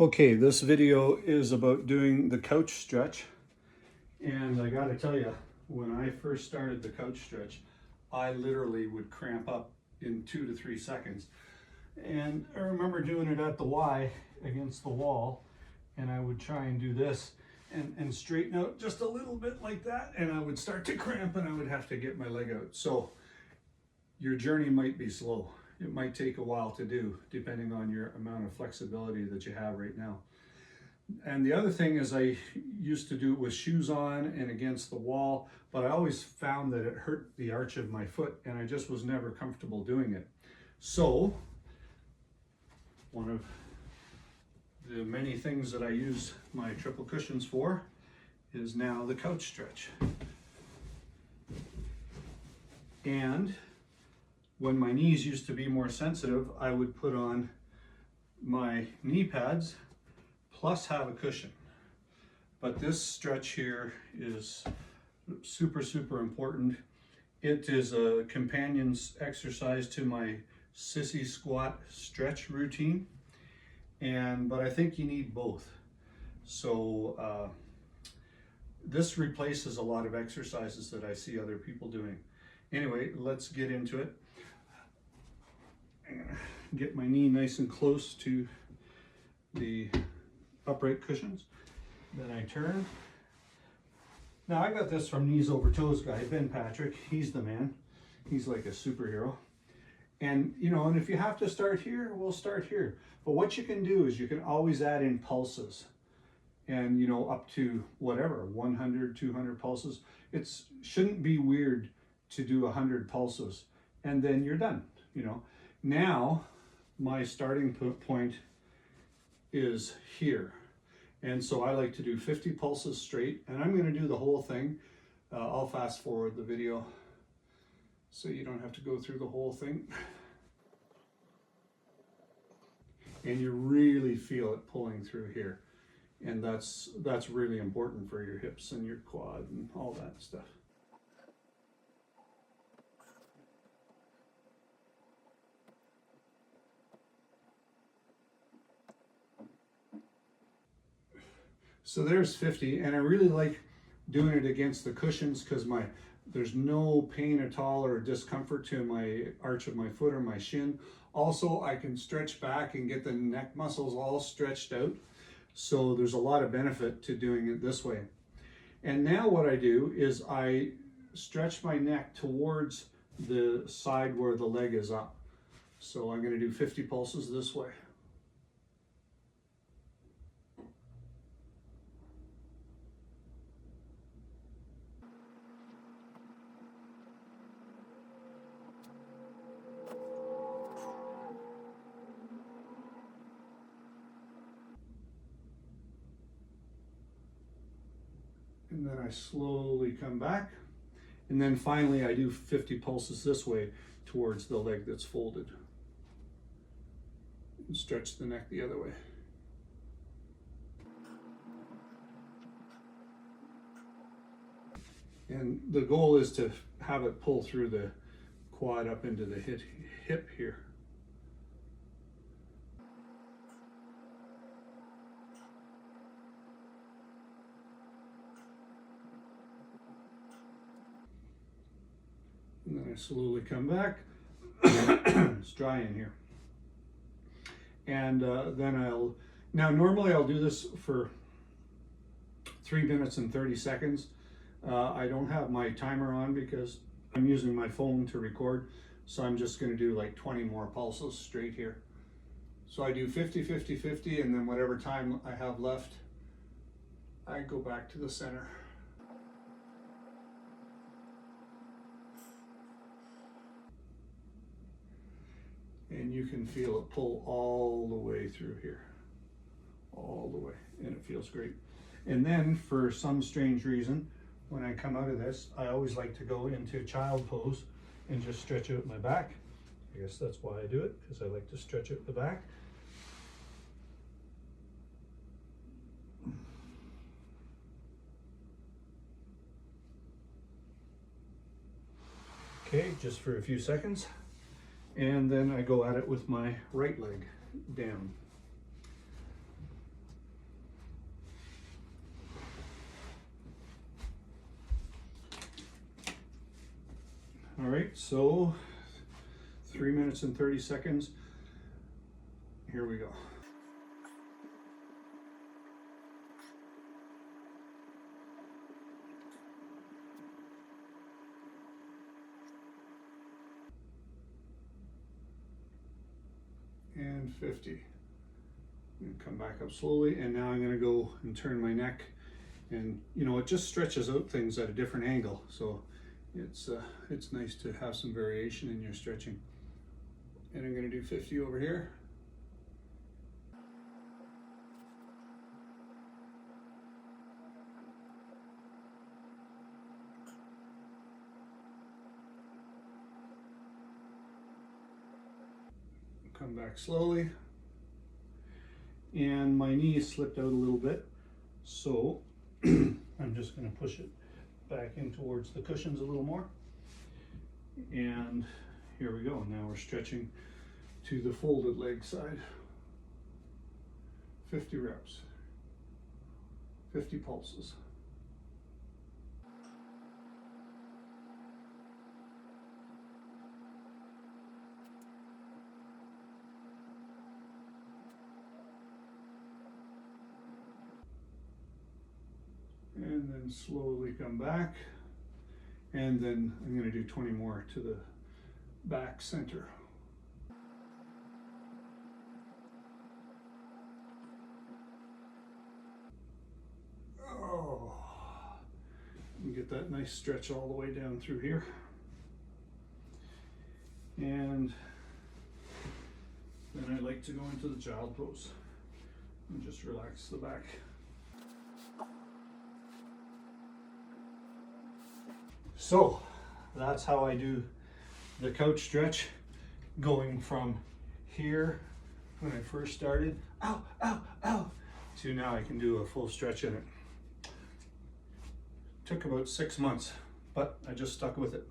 Okay, this video is about doing the couch stretch. And I gotta tell you, when I first started the couch stretch, I literally would cramp up in 2 to 3 seconds. And I remember doing it at the Y against the wall, and I would try and do this and straighten out just a little bit like that, and I would start to cramp and I would have to get my leg out. So your journey might be slow. It might take a while to do, depending on your amount of flexibility that you have right now. And the other thing is I used to do it with shoes on and against the wall, but I always found that it hurt the arch of my foot and I just was never comfortable doing it. So one of the many things that I use my triple cushions for is now the couch stretch. And when my knees used to be more sensitive, I would put on my knee pads plus have a cushion. But this stretch here is super, super important. It is a companion exercise to my sissy squat stretch routine. But I think you need both. So this replaces a lot of exercises that I see other people doing. Anyway, let's get into it. I'm gonna get my knee nice and close to the upright cushions. Then I turn. Now I got this from Knees Over Toes guy, Ben Patrick. He's the man. He's like a superhero. And if you have to start here, we'll start here. But what you can do is you can always add in pulses. And up to whatever, 100, 200 pulses. It shouldn't be weird to do 100 pulses and then you're done, Now, my starting point is here. And so I like to do 50 pulses straight, and I'm going to do the whole thing. I'll fast forward the video so you don't have to go through the whole thing. And you really feel it pulling through here. And that's really important for your hips and your quad and all that stuff. So there's 50, and I really like doing it against the cushions because there's no pain at all or discomfort to my arch of my foot or my shin. Also, I can stretch back and get the neck muscles all stretched out. So there's a lot of benefit to doing it this way. And now what I do is I stretch my neck towards the side where the leg is up. So I'm going to do 50 pulses this way. And then I slowly come back. And then finally I do 50 pulses this way towards the leg that's folded. And stretch the neck the other way. And the goal is to have it pull through the quad up into the hip here. And then I slowly come back. It's dry in here. And then normally I'll do this for 3 minutes and 30 seconds. I don't have my timer on because I'm using my phone to record. So I'm just going to do like 20 more pulses straight here. So I do 50, 50, 50, and then whatever time I have left, I go back to the center. And you can feel it pull all the way through here, all the way, and it feels great. And then for some strange reason, when I come out of this, I always like to go into child pose and just stretch out my back. I guess that's why I do it, because I like to stretch out the back. Okay, just for a few seconds. And then I go at it with my right leg down. right, so 3 minutes and 30 seconds. Here we go. And 50. And come back up slowly, and now I'm going to go and turn my neck, and you know, it just stretches out things at a different angle, so it's nice to have some variation in your stretching. And I'm going to do 50 over here. Come back slowly, and my knee slipped out a little bit, so I'm just going to push it back in towards the cushions a little more, and here we go. Now we're stretching to the folded leg side. 50 reps, 50 pulses. And then slowly come back, and then I'm going to do 20 more to the back center. Oh, and get that nice stretch all the way down through here, and then I like to go into the child pose and just relax the back. So that's how I do the couch stretch, going from here when I first started, ow, ow, ow, to now I can do a full stretch in it. Took about 6 months, but I just stuck with it.